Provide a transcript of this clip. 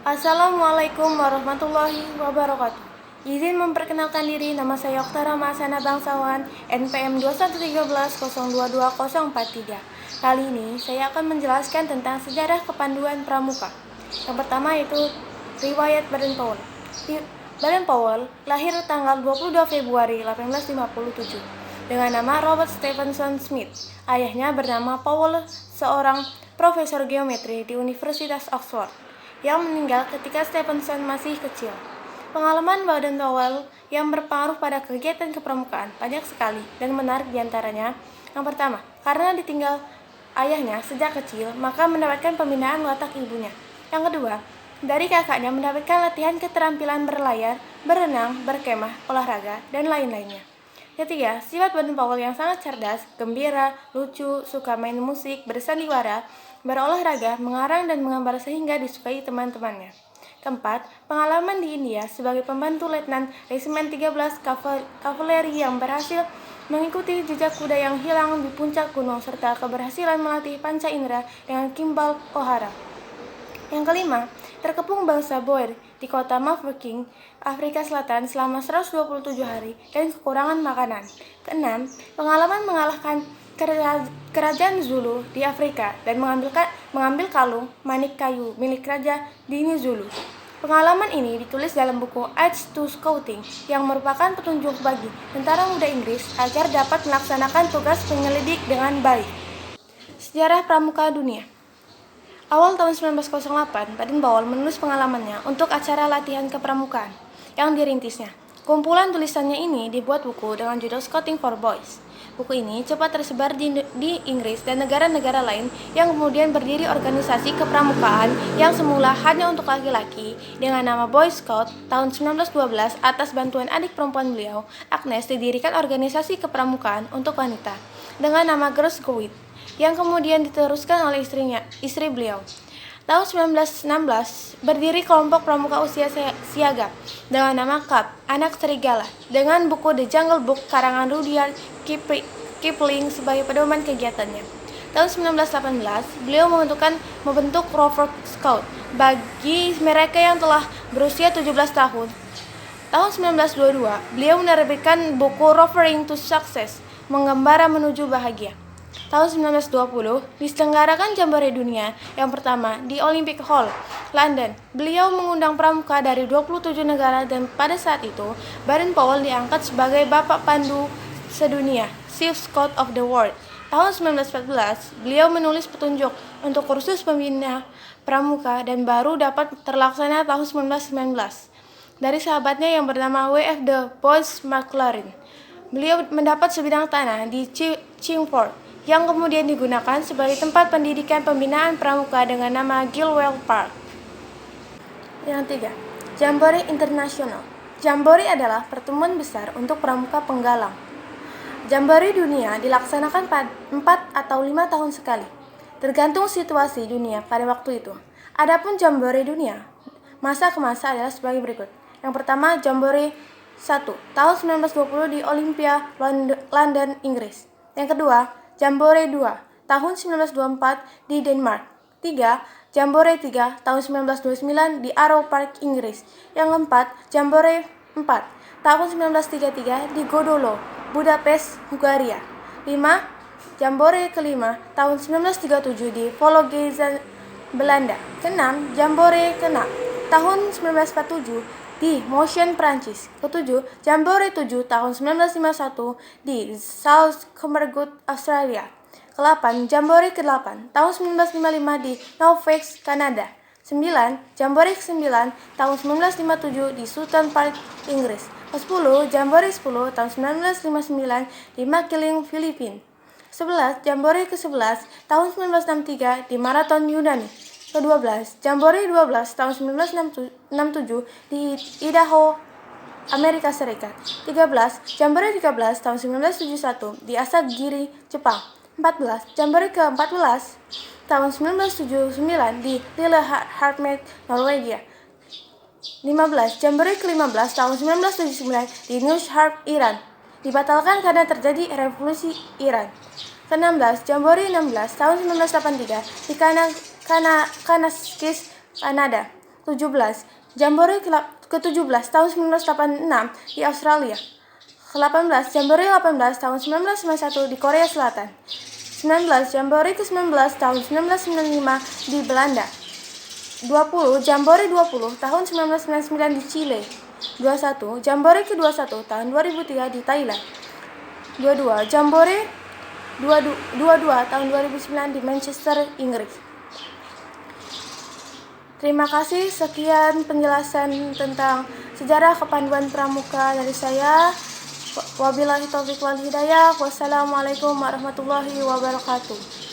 Assalamualaikum warahmatullahi wabarakatuh. Izin memperkenalkan diri, nama saya Oktara Masana Bangsawan, NPM 21310220043. Kali ini saya akan menjelaskan tentang sejarah kepanduan pramuka. Yang pertama yaitu riwayat Baden-Powell. Baden-Powell lahir tanggal 22 Februari 1857 dengan nama Robert Stephenson Smith. Ayahnya bernama Powell, seorang profesor geometri di Universitas Oxford yang meninggal ketika Stephenson masih kecil. Pengalaman Baden-Powell yang berpengaruh pada kegiatan kepramukaan banyak sekali dan menarik diantaranya. Yang pertama, karena ditinggal ayahnya sejak kecil, maka mendapatkan pembinaan watak ibunya. Yang kedua, dari kakaknya mendapatkan latihan keterampilan berlayar, berenang, berkemah, olahraga, dan lain-lainnya. Ketiga, sifat Baden-Powell yang sangat cerdas, gembira, lucu, suka main musik, bersandiwara, berolahraga, mengarang, dan menggambar sehingga disukai teman-temannya. Keempat, pengalaman di India sebagai pembantu letnan Resimen 13 Kavaleri yang berhasil mengikuti jejak kuda yang hilang di puncak gunung serta keberhasilan melatih panca indera dengan Kimball O'Hara. Yang kelima, terkepung bangsa Boer di kota Mafeking, Afrika Selatan selama 127 hari dan kekurangan makanan. Keenam, pengalaman mengalahkan kerajaan Zulu di Afrika dan mengambil kalung manik kayu milik Raja Dini Zulu. Pengalaman ini ditulis dalam buku Aids to Scouting yang merupakan petunjuk bagi tentara muda Inggris agar dapat melaksanakan tugas penyelidik dengan baik. Sejarah Pramuka Dunia. Awal tahun 1908, Baden-Powell menulis pengalamannya untuk acara latihan kepramukaan yang dirintisnya. Kumpulan tulisannya ini dibuat buku dengan judul Scouting for Boys. Buku ini cepat tersebar di Inggris dan negara-negara lain yang kemudian berdiri organisasi kepramukaan yang semula hanya untuk laki-laki dengan nama Boy Scout. Tahun 1912, atas bantuan adik perempuan beliau, Agnes, didirikan organisasi kepramukaan untuk wanita dengan nama Girls Go It, yang kemudian diteruskan oleh istri beliau. Tahun 1916, berdiri kelompok pramuka usia siaga dengan nama KAP, Anak Serigala, dengan buku The Jungle Book karangan Rudyard Kipling sebagai pedoman kegiatannya. Tahun 1918, beliau membentuk Rover Scout bagi mereka yang telah berusia 17 tahun. Tahun 1922, beliau menerbitkan buku Rovering to Success, Mengembara Menuju Bahagia. Tahun 1920, diselenggarakan Jambore Dunia yang pertama di Olympic Hall, London. Beliau mengundang pramuka dari 27 negara dan pada saat itu, Baden-Powell diangkat sebagai Bapak Pandu Sedunia, Chief Scout of the World. Tahun 1914, beliau menulis petunjuk untuk kursus pembina pramuka dan baru dapat terlaksana tahun 1919. Dari sahabatnya yang bernama W.F. de Bois Maclaurin. Beliau mendapat sebidang tanah di Chingford yang kemudian digunakan sebagai tempat pendidikan pembinaan pramuka dengan nama Gilwell Park. Yang tiga, Jambore Internasional. Jambore adalah pertemuan besar untuk pramuka penggalang. Jambore dunia dilaksanakan 4 atau 5 tahun sekali, tergantung situasi dunia pada waktu itu. Adapun Jambore dunia, masa ke masa adalah sebagai berikut. Yang pertama, Jambore 1, tahun 1920 di Olympia, London, Inggris. Yang kedua, Jambore 2, tahun 1924 di Denmark. 3. Jambore 3, tahun 1929 di Arrow Park, Inggris. Yang keempat, Jambore 4, tahun 1933 di Godolo, Budapest, Hungaria. 5. Jambore kelima, tahun 1937 di Vologesen, Belanda. 6. Jambore ke-6, tahun 1947 di Motion, Prancis. Ketujuh, Jambore 7 tahun 1951 di South Comergut, Australia. Ke-8, Jambore ke-8 tahun 1955 di Norfolk, Kanada. 9. Jambore ke-9 tahun 1957 di Sutton Park, Inggris. Ke-10, Jambore 10 tahun 1959 di Makiling, Filipina. 11. Jambore ke-11 tahun 1963 di Marathon, Yunani. Ke-12, Jambore 12 tahun 1967 di Idaho, Amerika Serikat. 13, Jambore 13 tahun 1971 di Asagiri, Jepang. 14, Jambore ke-14 tahun 1979 di Lillehammer, Norwegia. 15, Jambore ke-15 tahun 1979 di Nusharp, Iran. Dibatalkan karena terjadi revolusi Iran. Ke-16, Jambore 16 tahun 1983 di Kanaskis, Kanada. 17. Jambore ke-17 tahun 1986 di Australia. 18. Jambore 18 tahun 1991 di Korea Selatan. 19. Jambore ke-19 tahun 1995 di Belanda. 20. Jambore 20 tahun 1999 di Chile. 21. Jambore ke-21 tahun 2003 di Thailand. 22. Jambore 22 tahun 2009 di Manchester, Inggris. Terima kasih, sekian penjelasan tentang sejarah kepanduan pramuka dari saya. Wabillahi taufiq wal hidayah. Wassalamualaikum warahmatullahi wabarakatuh.